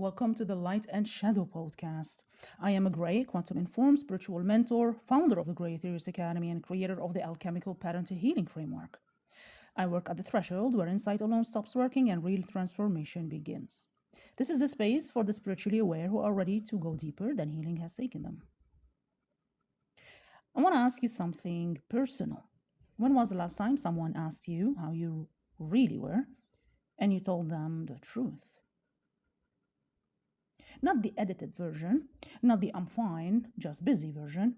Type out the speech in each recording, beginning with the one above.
Welcome to the Light and Shadow podcast. I am a Grey, quantum informed spiritual mentor, founder of the Ethereus Academy, and creator of the Alchemical Pattern-to-Healing Framework. I work at the threshold where insight alone stops working and real transformation begins. This is the space for the spiritually aware who are ready to go deeper than healing has taken them. I want to ask you something personal. When was the last time someone asked you how you really were and you told them the truth? Not the edited version, not the I'm fine, just busy version,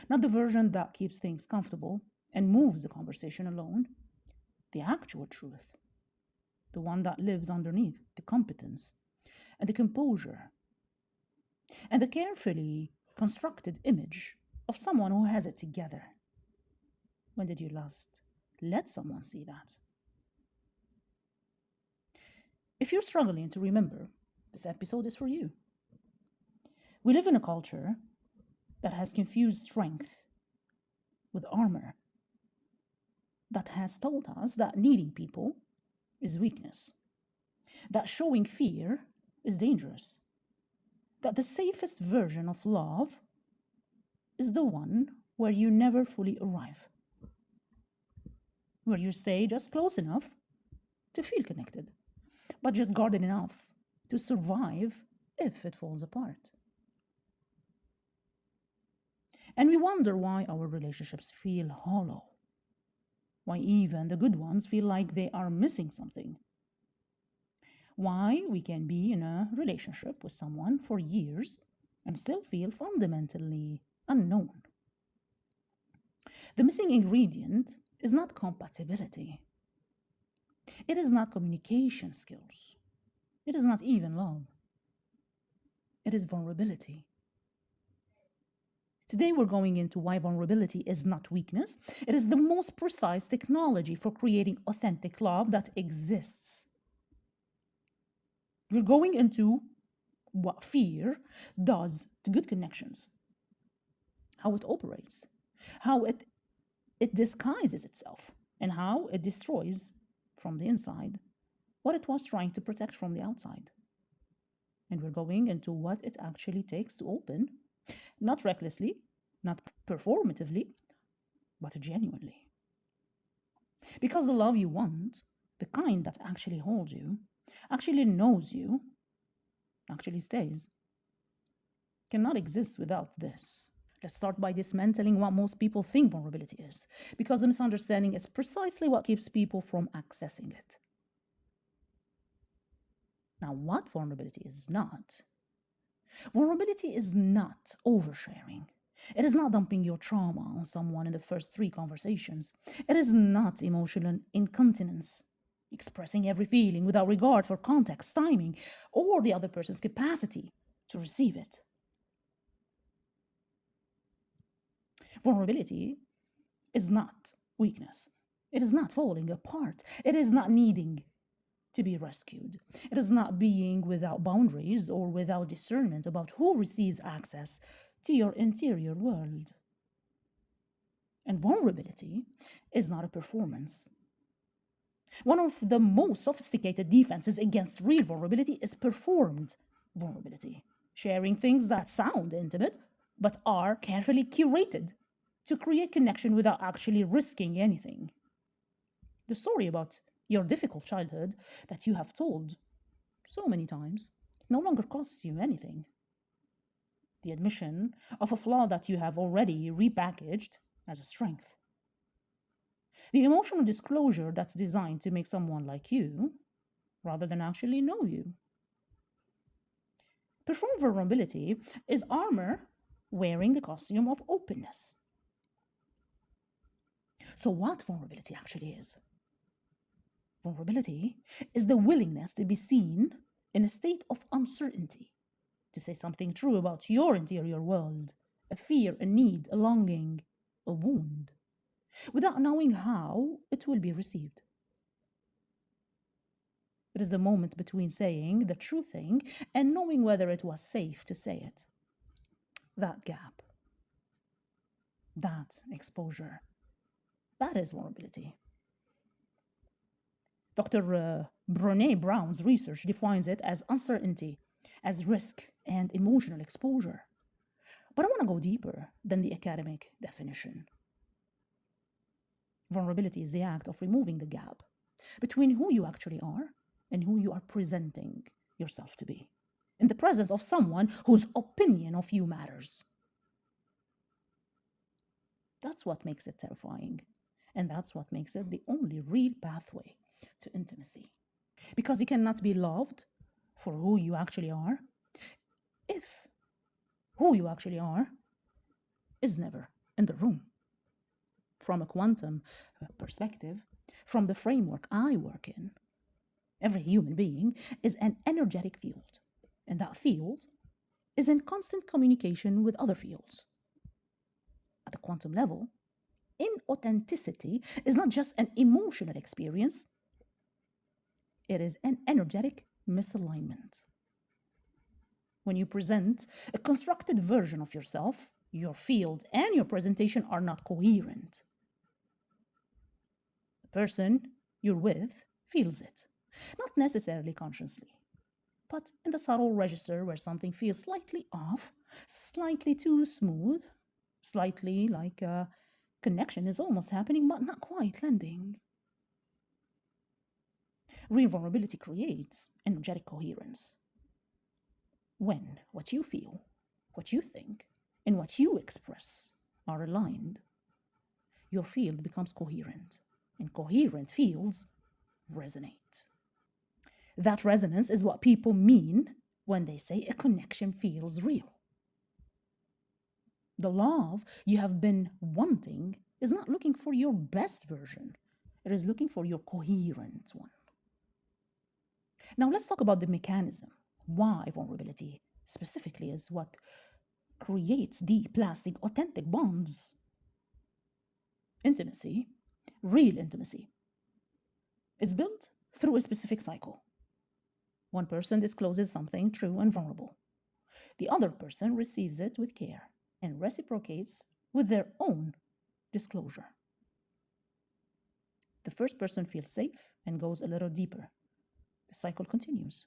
not the version that keeps things comfortable and moves the conversation alone. The actual truth, the one that lives underneath the competence and the composure and the carefully constructed image of someone who has it together. When did you last let someone see that? If you're struggling to remember, this episode is for you. We live in a culture that has confused strength with armor, that has told us that needing people is weakness, that showing fear is dangerous, that the safest version of love is the one where you never fully arrive, where you stay just close enough to feel connected, but just guarded enough to survive if it falls apart. And we wonder why our relationships feel hollow, why even the good ones feel like they are missing something, why we can be in a relationship with someone for years and still feel fundamentally unknown. The missing ingredient is not compatibility. It is not communication skills. It is not even love. It is vulnerability. Today we're going into why vulnerability is not weakness. It is the most precise technology for creating authentic love that exists. We're going into what fear does to good connections, how it operates, how it disguises itself, and how it destroys from the inside what it was trying to protect from the outside. And we're going into what it actually takes to open, not recklessly, not performatively, but genuinely. Because the love you want, the kind that actually holds you, actually knows you, actually stays, cannot exist without this. Let's start by dismantling what most people think vulnerability is, because the misunderstanding is precisely what keeps people from accessing it. Now, what vulnerability is not? Vulnerability is not oversharing. It is not dumping your trauma on someone in the first 3 conversations. It is not emotional incontinence, expressing every feeling without regard for context, timing, or the other person's capacity to receive it. Vulnerability is not weakness. It is not falling apart. It is not needing to be rescued. It is not being without boundaries or without discernment about who receives access to your interior world. And vulnerability is not a performance. One of the most sophisticated defenses against real vulnerability is performed vulnerability, sharing things that sound intimate but are carefully curated to create connection without actually risking anything. The story about your difficult childhood that you have told so many times no longer costs you anything. The admission of a flaw that you have already repackaged as a strength. The emotional disclosure that's designed to make someone like you rather than actually know you. Performed vulnerability is armor wearing the costume of openness. So what vulnerability actually is? Vulnerability is the willingness to be seen in a state of uncertainty, to say something true about your interior world, a fear, a need, a longing, a wound, without knowing how it will be received. It is the moment between saying the true thing and knowing whether it was safe to say it. That gap, that exposure, that is vulnerability. Dr. Brené Brown's research defines it as uncertainty as risk and emotional exposure. But I want to go deeper than the academic definition. Vulnerability is the act of removing the gap between who you actually are and who you are presenting yourself to be, in the presence of someone whose opinion of you matters. That's what makes it terrifying, and that's what makes it the only real pathway to intimacy. Because you cannot be loved for who you actually are if who you actually are is never in the room. From a quantum perspective, from the framework I work in, every human being is an energetic field, and that field is in constant communication with other fields. At the quantum level, inauthenticity is not just an emotional experience, it is an energetic misalignment. When you present a constructed version of yourself, your field and your presentation are not coherent. The person you're with feels it, not necessarily consciously, but in the subtle register where something feels slightly off, slightly too smooth, slightly like a connection is almost happening but not quite landing. Real vulnerability creates energetic coherence. When what you feel, what you think, and what you express are aligned, your field becomes coherent, and coherent fields resonate. That resonance is what people mean when they say a connection feels real. The love you have been wanting is not looking for your best version, it is looking for your coherent one. Now let's talk about the mechanism. Why vulnerability specifically is what creates deep, lasting, authentic bonds. Intimacy, real intimacy, is built through a specific cycle. One person discloses something true and vulnerable. The other person receives it with care and reciprocates with their own disclosure. The first person feels safe and goes a little deeper. The cycle continues.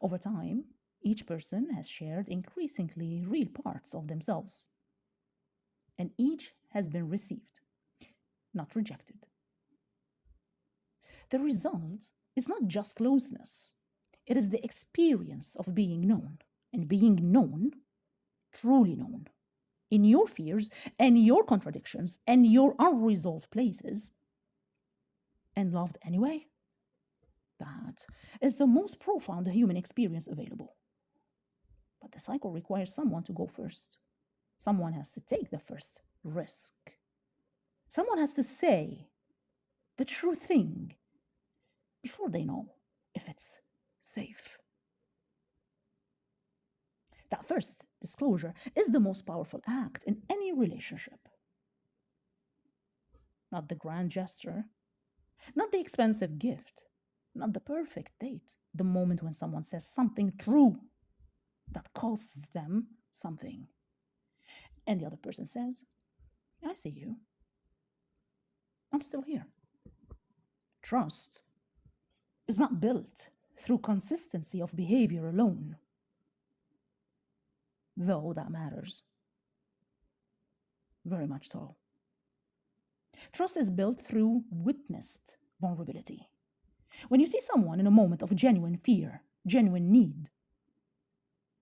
Over time, each person has shared increasingly real parts of themselves, and each has been received, not rejected. The result is not just closeness, it is the experience of being known, and being known, truly known, in your fears and your contradictions and your unresolved places, and loved anyway. That is the most profound human experience available. But the cycle requires someone to go first. Someone has to take the first risk. Someone has to say the true thing before they know if it's safe. That first disclosure is the most powerful act in any relationship. Not the grand gesture, not the expensive gift, not the perfect date, the moment when someone says something true that costs them something. And the other person says, I see you. I'm still here. Trust is not built through consistency of behavior alone, though that matters. Very much so. Trust is built through witnessed vulnerability. When you see someone in a moment of genuine fear, genuine need,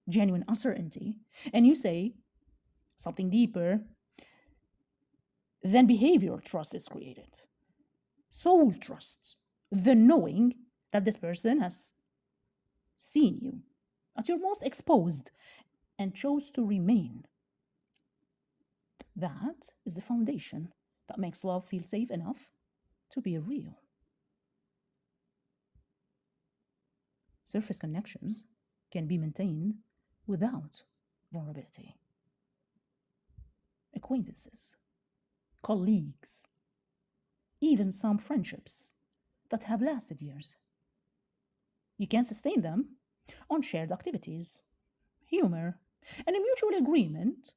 genuine uncertainty, and you say something deeper, then behavioral trust is created. Soul trust, the knowing that this person has seen you at your most exposed and chose to remain. That is the foundation that makes love feel safe enough to be real. Surface connections can be maintained without vulnerability. Acquaintances, colleagues, even some friendships that have lasted years. You can sustain them on shared activities, humor, and a mutual agreement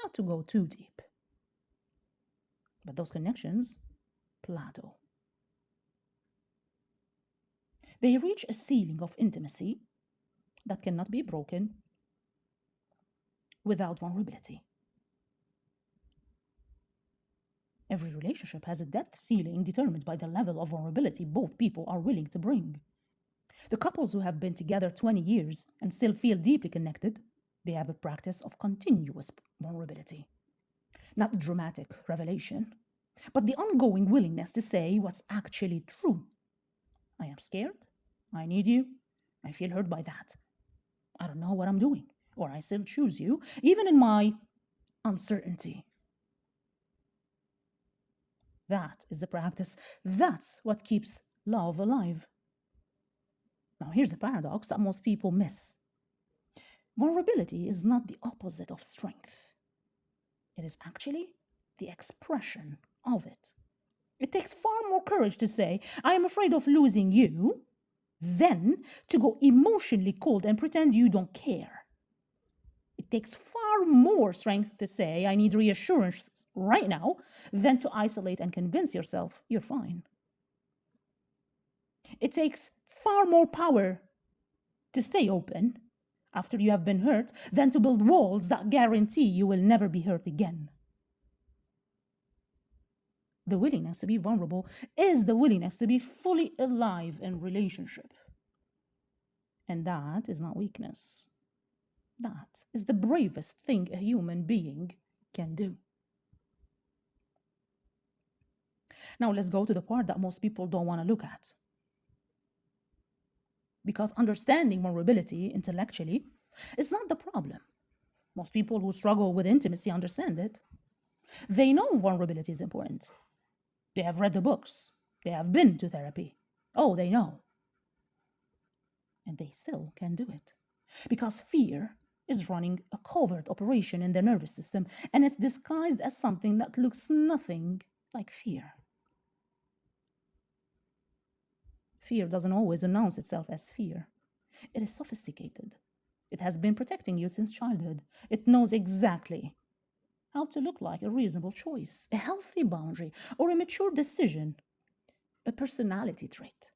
not to go too deep. But those connections plateau. They reach a ceiling of intimacy that cannot be broken without vulnerability. Every relationship has a depth ceiling determined by the level of vulnerability both people are willing to bring. The couples who have been together 20 years and still feel deeply connected, they have a practice of continuous vulnerability. Not dramatic revelation, but the ongoing willingness to say what's actually true. I am scared. I need you. I feel hurt by that. I don't know what I'm doing, or I still choose you, even in my uncertainty. That is the practice. That's what keeps love alive. Now, here's a paradox that most people miss. Vulnerability is not the opposite of strength. It is actually the expression of it. It takes far more courage to say, I am afraid of losing you, than to go emotionally cold and pretend you don't care. It takes far more strength to say, I need reassurance right now, than to isolate and convince yourself you're fine. It takes far more power to stay open after you have been hurt than to build walls that guarantee you will never be hurt again. The willingness to be vulnerable is the willingness to be fully alive in relationship. And that is not weakness. That is the bravest thing a human being can do. Now let's go to the part that most people don't want to look at. Because understanding vulnerability intellectually is not the problem. Most people who struggle with intimacy understand it. They know vulnerability is important. They have read the books. They have been to therapy. Oh, they know. And they still can't do it. Because fear is running a covert operation in their nervous system, and it's disguised as something that looks nothing like fear. Fear doesn't always announce itself as fear. It is sophisticated. It has been protecting you since childhood. It knows exactly how to look like a reasonable choice, a healthy boundary, or a mature decision, a personality trait.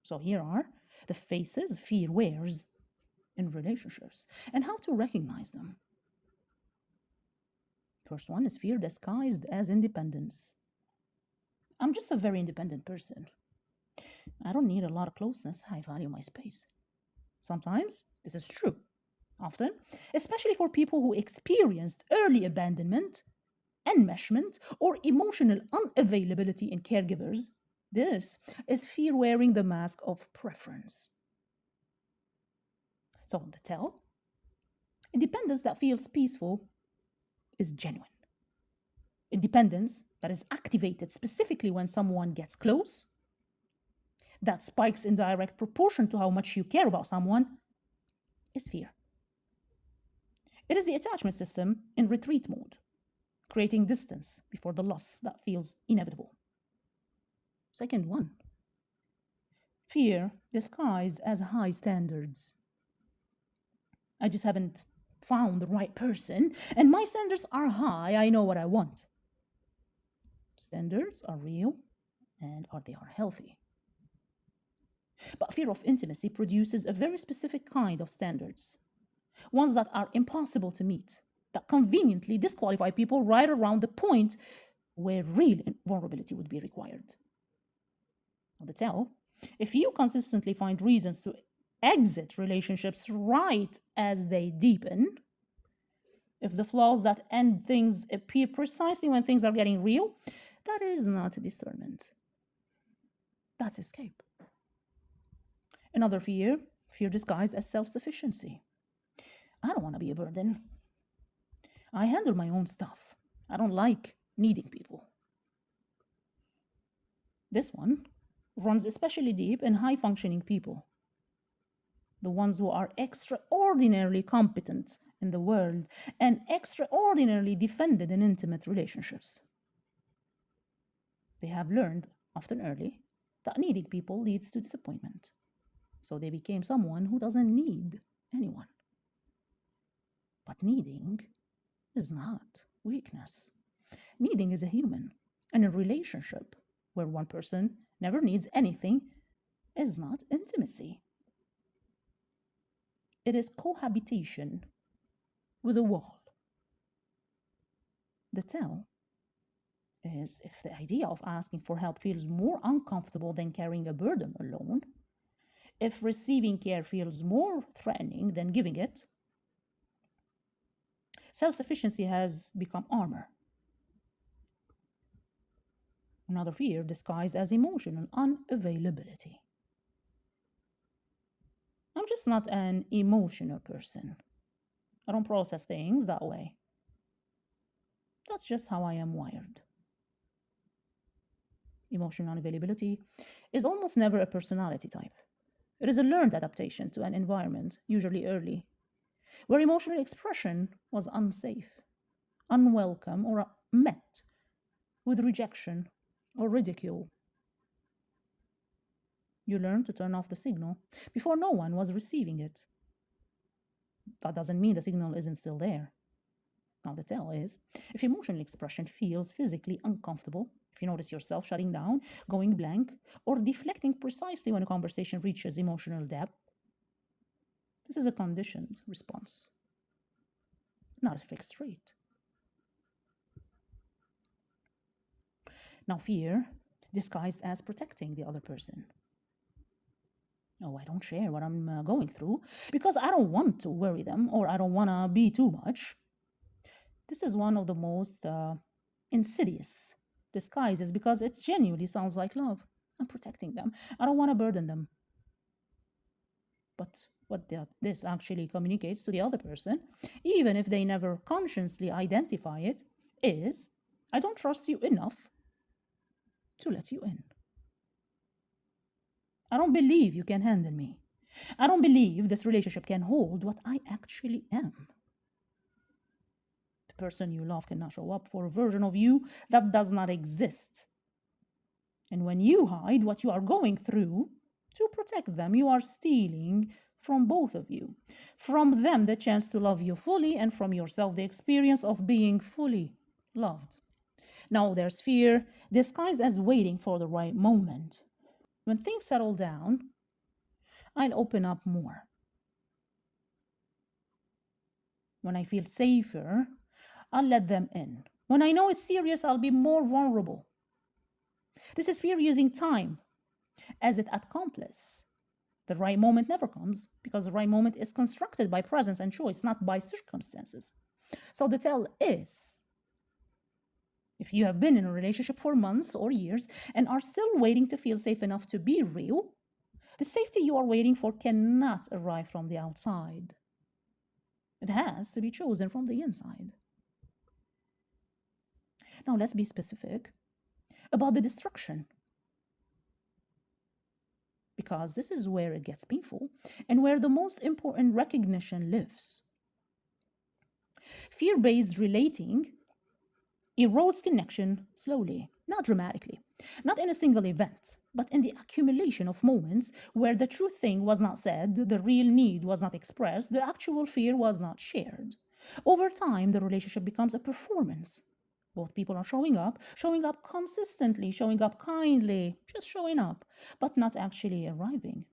So here are the faces fear wears in relationships and how to recognize them. First one is fear disguised as independence. I'm just a very independent person. I don't need a lot of closeness. I value my space. Sometimes this is true. Often, especially for people who experienced early abandonment, enmeshment, or emotional unavailability in caregivers, this is fear wearing the mask of preference. So, to tell, independence that feels peaceful is genuine. Independence that is activated specifically when someone gets close, that spikes in direct proportion to how much you care about someone, is fear. It is the attachment system in retreat mode, creating distance before the loss that feels inevitable. Second one, fear disguised as high standards. I just haven't found the right person, and my standards are high. I know what I want. Standards are real, and they are healthy. But fear of intimacy produces a very specific kind of standards, ones that are impossible to meet, that conveniently disqualify people right around the point where real vulnerability would be required. Now, the tell, if you consistently find reasons to exit relationships right as they deepen, if the flaws that end things appear precisely when things are getting real, that is not discernment. That's escape. Another fear disguised as self-sufficiency. I don't want to be a burden. I handle my own stuff. I don't like needing people. This one runs especially deep in high-functioning people, the ones who are extraordinarily competent in the world and extraordinarily defended in intimate relationships. They have learned, often early, that needing people leads to disappointment. So they became someone who doesn't need anyone. But needing is not weakness. Needing is a human, and a relationship where one person never needs anything is not intimacy. it is cohabitation with a wall. The tell is if the idea of asking for help feels more uncomfortable than carrying a burden alone, if receiving care feels more threatening than giving it, self-sufficiency has become armor. Another fear disguised as emotional unavailability. I'm just not an emotional person. I don't process things that way. That's just how I am wired. Emotional unavailability is almost never a personality type. It is a learned adaptation to an environment, usually early, where emotional expression was unsafe, unwelcome, or met with rejection or ridicule. You learn to turn off the signal before no one was receiving it. That doesn't mean the signal isn't still there. Now, the tell is if emotional expression feels physically uncomfortable, if you notice yourself shutting down, going blank, or deflecting precisely when a conversation reaches emotional depth, this is a conditioned response, not a fixed trait. Now, fear disguised as protecting the other person. Oh, I don't share what I'm going through because I don't want to worry them or I don't want to be too much. This is one of the most insidious disguises because it genuinely sounds like love. I'm protecting them. I don't want to burden them. But what this actually communicates to the other person, even if they never consciously identify it, is I don't trust you enough to let you in. I don't believe you can handle me. I don't believe this relationship can hold what I actually am. The person you love cannot show up for a version of you that does not exist. And when you hide what you are going through to protect them, you are stealing from both of you. From them, the chance to love you fully, and from yourself, the experience of being fully loved. Now, there's fear disguised as waiting for the right moment. When things settle down, I'll open up more. When I feel safer, I'll let them in. When I know it's serious, I'll be more vulnerable. This is fear using time as its accomplice. The right moment never comes because the right moment is constructed by presence and choice, not by circumstances. So the tell is, if you have been in a relationship for months or years and are still waiting to feel safe enough to be real, the safety you are waiting for cannot arrive from the outside. It has to be chosen from the inside. Now let's be specific about the destruction, because this is where it gets painful and where the most important recognition lives. Fear-based relating erodes connection slowly, not dramatically, not in a single event, but in the accumulation of moments where the true thing was not said, the real need was not expressed, the actual fear was not shared. Over time, the relationship becomes a performance. Both people are showing up consistently, showing up kindly, just showing up, but not actually arriving.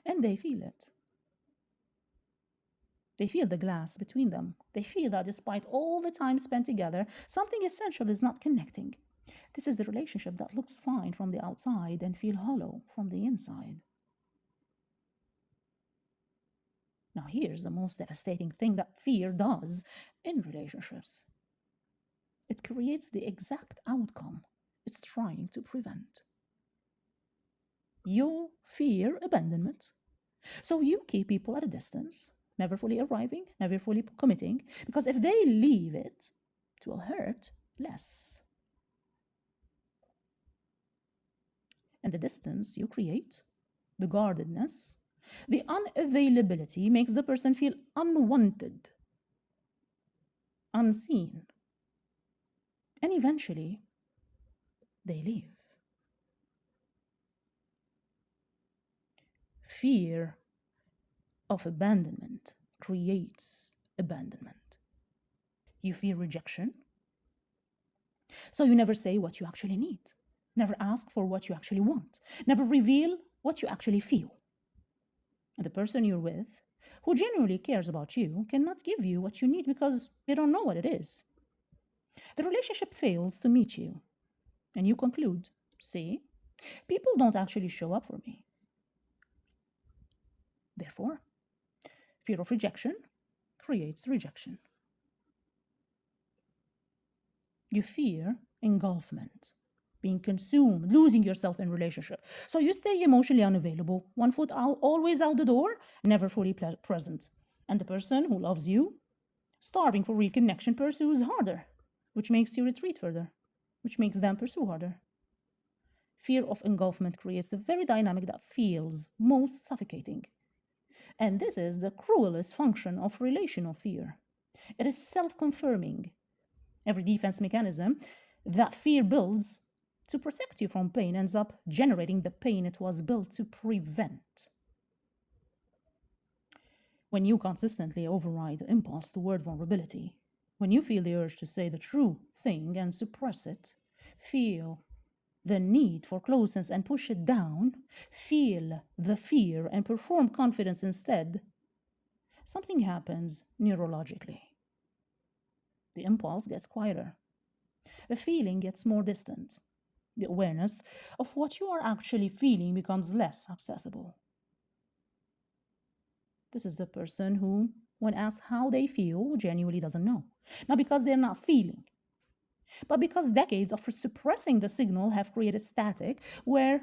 And they feel it. They feel the glass between them. They feel that despite all the time spent together, something essential is not connecting. This is the relationship that looks fine from the outside and feels hollow from the inside. Now, here's the most devastating thing that fear does in relationships. It creates the exact outcome it's trying to prevent. You fear abandonment, so you keep people at a distance, never fully arriving, never fully committing, because if they leave it will hurt less. And the distance you create, the guardedness, the unavailability makes the person feel unwanted, unseen, and eventually they leave. Fear of abandonment creates abandonment. You fear rejection, so you never say what you actually need, never ask for what you actually want, never reveal what you actually feel. And the person you're with, who genuinely cares about you, cannot give you what you need because they don't know what it is. The relationship fails to meet you, and you conclude, see, people don't actually show up for me. Therefore, fear of rejection creates rejection. You fear engulfment, being consumed, losing yourself in relationship. So you stay emotionally unavailable, one foot out, always out the door, never fully present. And the person who loves you, starving for real connection, pursues harder, which makes you retreat further, which makes them pursue harder. Fear of engulfment creates the very dynamic that feels most suffocating. And this is the cruelest function of relational fear. It is self-confirming. Every defense mechanism that fear builds to protect you from pain ends up generating the pain it was built to prevent. When you consistently override the impulse toward vulnerability, when you feel the urge to say the true thing and suppress it, feel the need for closeness and push it down, feel the fear and perform confidence instead, something happens neurologically. The impulse gets quieter. The feeling gets more distant. The awareness of what you are actually feeling becomes less accessible. This is the person who, when asked how they feel, genuinely doesn't know. Not because they're not feeling, but because decades of suppressing the signal have created static where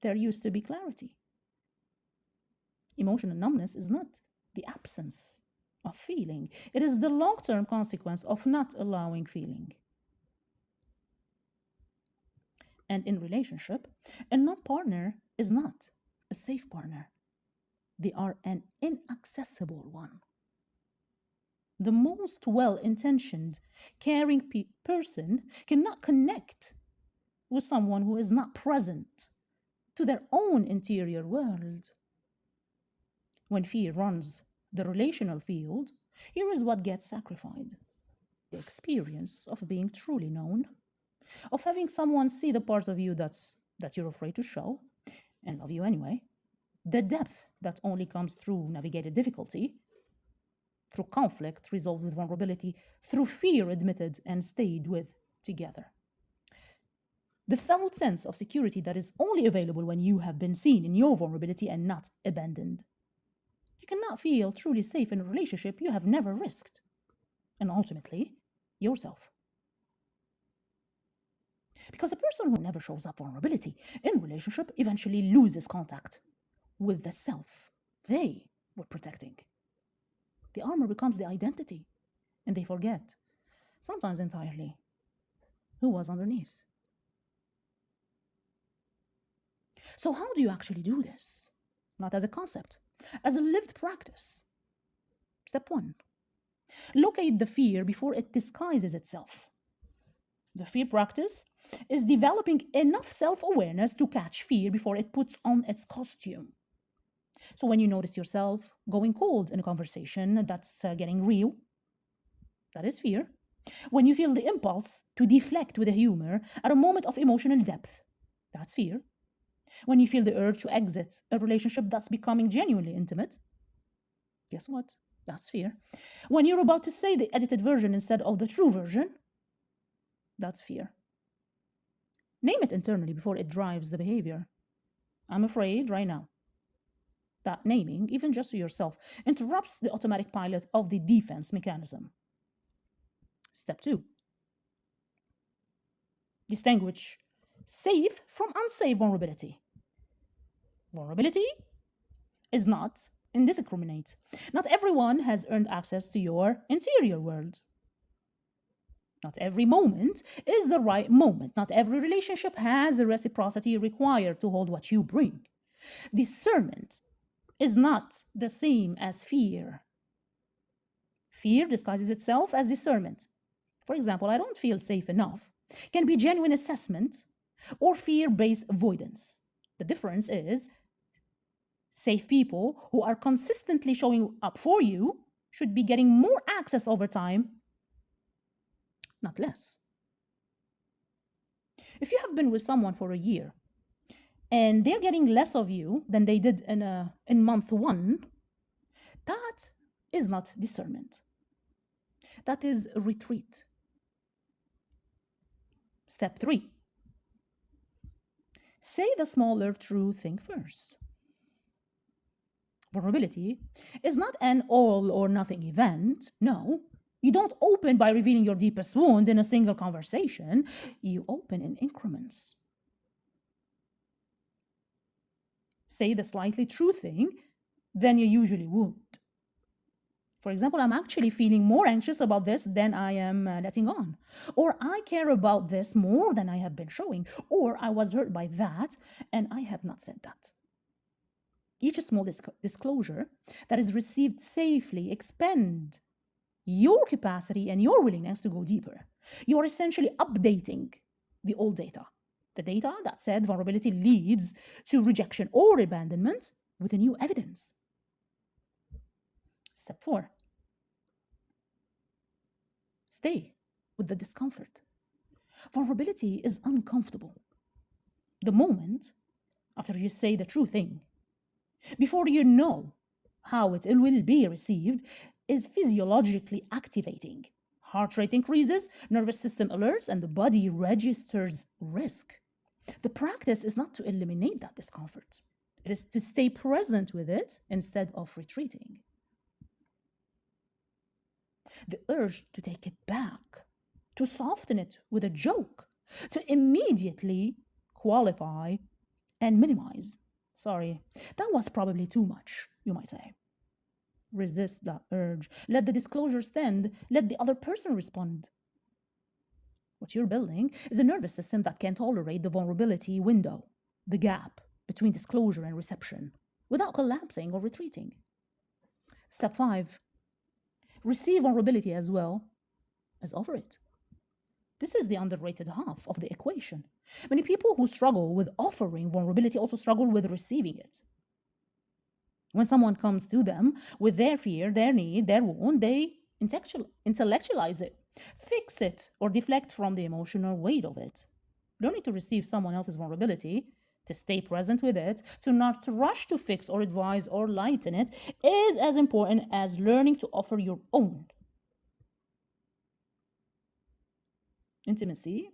there used to be clarity. Emotional numbness is not the absence of feeling. It is the long-term consequence of not allowing feeling. And in relationship, a non-partner is not a safe partner. They are an inaccessible one. The most well-intentioned, caring person cannot connect with someone who is not present to their own interior world. When fear runs the relational field, here is what gets sacrificed: the experience of being truly known, of having someone see the parts of you that you're afraid to show and love you anyway, the depth that only comes through navigated difficulty, through conflict resolved with vulnerability, through fear admitted and stayed with together. The felt sense of security that is only available when you have been seen in your vulnerability and not abandoned. You cannot feel truly safe in a relationship you have never risked, and ultimately, yourself. Because a person who never shows up vulnerability in relationship eventually loses contact with the self they were protecting. The armor becomes the identity, and they forget, sometimes entirely, who was underneath. So how do you actually do this? Not as a concept, as a lived practice. Step 1, locate the fear before it disguises itself. The fear practice is developing enough self-awareness to catch fear before it puts on its costume. So when you notice yourself going cold in a conversation that's getting real, that is fear. When you feel the impulse to deflect with a humor at a moment of emotional depth, that's fear. When you feel the urge to exit a relationship that's becoming genuinely intimate, guess what? That's fear. When you're about to say the edited version instead of the true version, that's fear. Name it internally before it drives the behavior. I'm afraid right now. That naming, even just to yourself, interrupts the automatic pilot of the defense mechanism. Step 2, distinguish safe from unsafe vulnerability. Vulnerability is not indiscriminate. Not everyone has earned access to your interior world. Not every moment is the right moment. Not every relationship has the reciprocity required to hold what you bring. Discernment is not the same as fear. Fear disguises itself as discernment. For example, I don't feel safe enough can be genuine assessment or fear-based avoidance. The difference is safe people who are consistently showing up for you should be getting more access over time, not less. If you have been with someone for a year and they're getting less of you than they did in month one, that is not discernment. That is retreat. Step 3. Say the smaller true thing first. Vulnerability is not an all or nothing event. No, you don't open by revealing your deepest wound in a single conversation. You open in increments. Say the slightly true thing than you usually would. For example, I'm actually feeling more anxious about this than I am letting on. Or I care about this more than I have been showing. Or I was hurt by that and I have not said that. Each small disclosure that is received safely expand your capacity and your willingness to go deeper. You are essentially updating the old data. The data that said vulnerability leads to rejection or abandonment with a new evidence. Step 4. Stay with the discomfort. Vulnerability is uncomfortable. The moment after you say the true thing, before you know how it will be received, is physiologically activating. Heart rate increases, nervous system alerts, and the body registers risk. The practice is not to eliminate that discomfort. It is to stay present with it instead of retreating. The urge to take it back, to soften it with a joke, to immediately qualify and minimize. Sorry, that was probably too much, you might say. Resist that urge. Let the disclosure stand. Let the other person respond. What you're building is a nervous system that can tolerate the vulnerability window, the gap between disclosure and reception, without collapsing or retreating. Step 5. Receive vulnerability as well as offer it. This is the underrated half of the equation. Many people who struggle with offering vulnerability also struggle with receiving it. When someone comes to them with their fear, their need, their wound, they intellectualize it, fix it, or deflect from the emotional weight of it. Learning to receive someone else's vulnerability, to stay present with it, to not rush to fix or advise or lighten it, is as important as learning to offer your own. Intimacy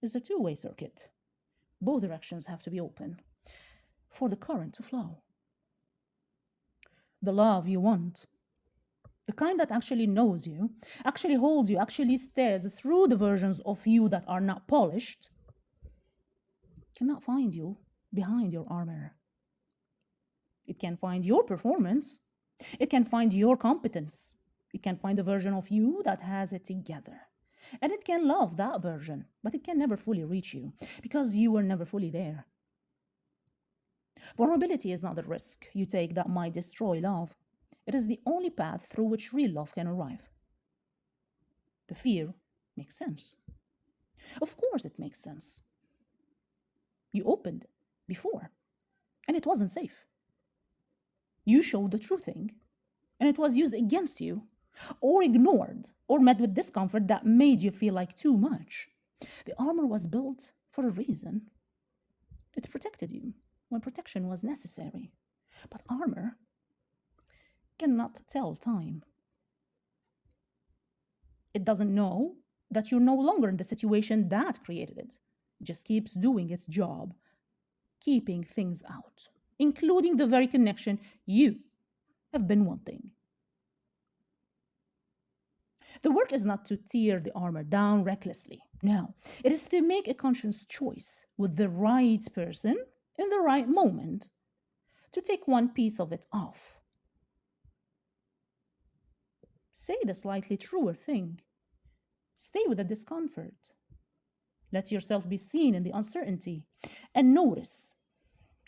is a two-way circuit. Both directions have to be open for the current to flow. The love you want, the kind that actually knows you, actually holds you, actually stares through the versions of you that are not polished, cannot find you behind your armor. It can find your performance. It can find your competence. It can find a version of you that has it together. And it can love that version, but it can never fully reach you because you were never fully there. Vulnerability is not the risk you take that might destroy love. It is the only path through which real love can arrive. The fear makes sense. Of course it makes sense. You opened before, and it wasn't safe. You showed the true thing, and it was used against you, or ignored, or met with discomfort that made you feel like too much. The armor was built for a reason. It protected you when protection was necessary. But armor cannot tell time. It doesn't know that you're no longer in the situation that created it. It just keeps doing its job, keeping things out, including the very connection you have been wanting. The work is not to tear the armor down recklessly. No, it is to make a conscious choice with the right person in the right moment to take one piece of it off. Say the slightly truer thing. Stay with the discomfort. Let yourself be seen in the uncertainty and notice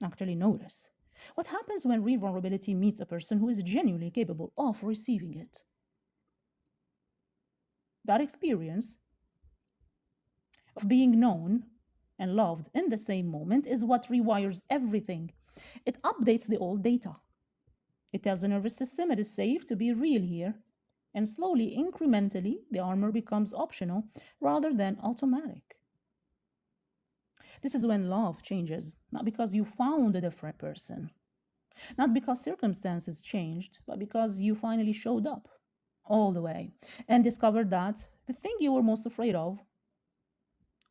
what happens when real vulnerability meets a person who is genuinely capable of receiving it. That experience of being known and loved in the same moment is what rewires everything. It updates the old data. It tells the nervous system it is safe to be real here. And slowly, incrementally, the armor becomes optional rather than automatic. This is when love changes, not because you found a different person, not because circumstances changed, but because you finally showed up all the way and discovered that the thing you were most afraid of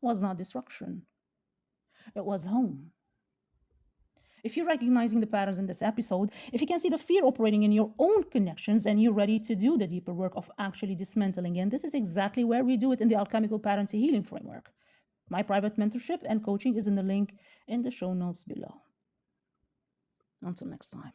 was not destruction, it was home. If you're recognizing the patterns in this episode, if you can see the fear operating in your own connections and you're ready to do the deeper work of actually dismantling it, this is exactly where we do it in the Alchemical Pattern-to-Healing Framework. My private mentorship and coaching is in the link in the show notes below. Until next time.